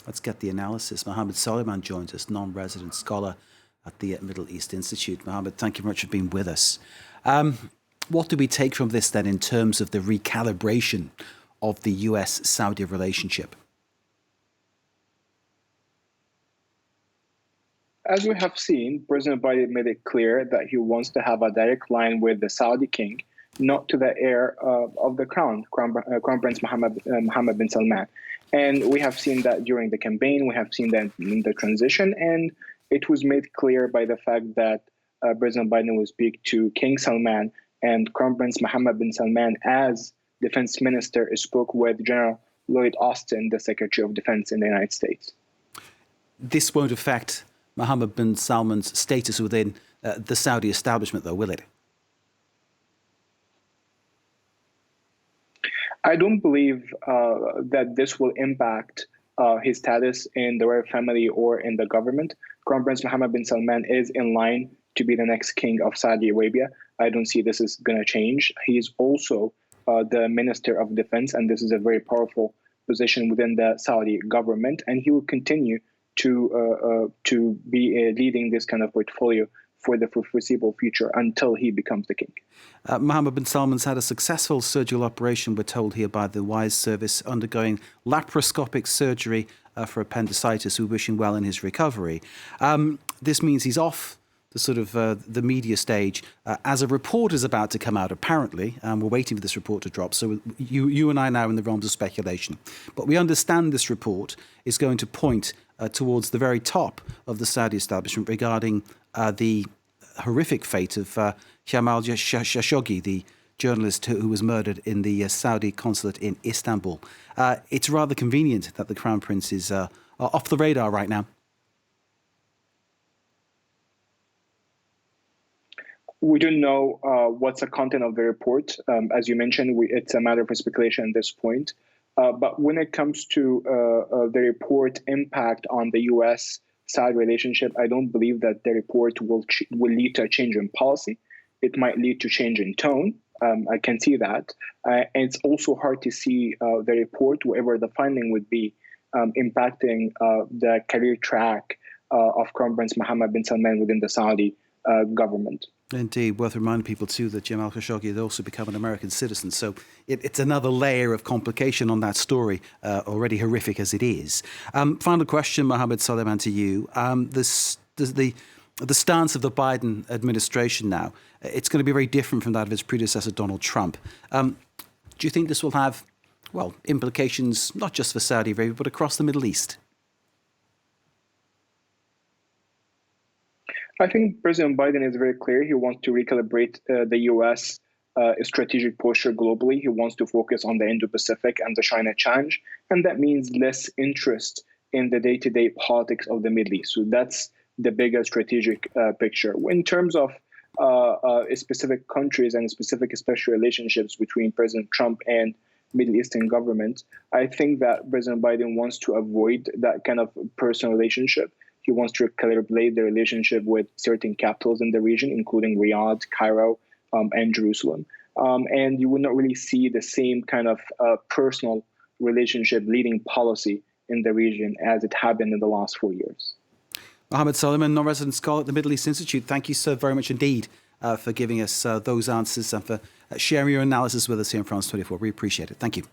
Let's get the analysis. Mohammed Salman joins us, non-resident scholar at the Middle East Institute. Mohammed, thank you very much for being with us. What do we take from this then in terms of the recalibration of the US-Saudi relationship? As we have seen, President Biden made it clear that he wants to have a direct line with the Saudi king, not to the heir of the Crown Prince Mohammed bin Salman. And we have seen that during the campaign, we have seen that in the transition, and it was made clear by the fact that President Biden will speak to King Salman, and Crown Prince Mohammed bin Salman, as defense minister, spoke with General Lloyd Austin, the Secretary of Defense in the United States. This won't affect Mohammed bin Salman's status within the Saudi establishment, though, will it? I don't believe that this will impact his status in the royal family or in the government. Crown Prince Mohammed bin Salman is in line to be the next king of Saudi Arabia. I don't see this is going to change. He is also the Minister of Defense, and this is a very powerful position within the Saudi government, and he will continue to be leading this kind of portfolio for the foreseeable future until he becomes the king. Mohammed bin Salman's had a successful surgical operation, we're told here by the WISE service, undergoing laparoscopic surgery for appendicitis. We wish him well in his recovery. This means he's off the sort of the media stage as a report is about to come out, apparently. We're waiting for this report to drop. So you and I are now in the realms of speculation. But we understand this report is going to point towards the very top of the Saudi establishment regarding the horrific fate of Jamal Khashoggi, the journalist who was murdered in the Saudi consulate in Istanbul. It's rather convenient that the Crown Prince is off the radar right now. We don't know what's the content of the report. As you mentioned, it's a matter of speculation at this point. But when it comes to the report impact on the US-Saudi relationship, I don't believe that the report will lead to a change in policy. It might lead to change in tone. I can see that. And it's also hard to see the report, whatever the finding would be, impacting the career track of Crown Prince Mohammed bin Salman within the Saudi government. Indeed. Worth reminding people, too, that Jamal Khashoggi had also become an American citizen. So it's another layer of complication on that story, already horrific as it is. Final question, Mohammed Salman, to you. The stance of the Biden administration now, it's going to be very different from that of his predecessor, Donald Trump. Do you think this will have, well, implications not just for Saudi Arabia, but across the Middle East? I think President Biden is very clear. He wants to recalibrate the U.S. Strategic posture globally. He wants to focus on the Indo-Pacific and the China challenge, and that means less interest in the day-to-day politics of the Middle East. So that's the bigger strategic picture. In terms of specific countries and specific special relationships between President Trump and Middle Eastern governments, I think that President Biden wants to avoid that kind of personal relationship. He wants to calibrate the relationship with certain capitals in the region, including Riyadh, Cairo, and Jerusalem. And you would not really see the same kind of personal relationship leading policy in the region as it happened in the last 4 years. Mohammed Salman, non-resident scholar at the Middle East Institute, thank you so very much indeed for giving us those answers and for sharing your analysis with us here in France 24. We appreciate it. Thank you.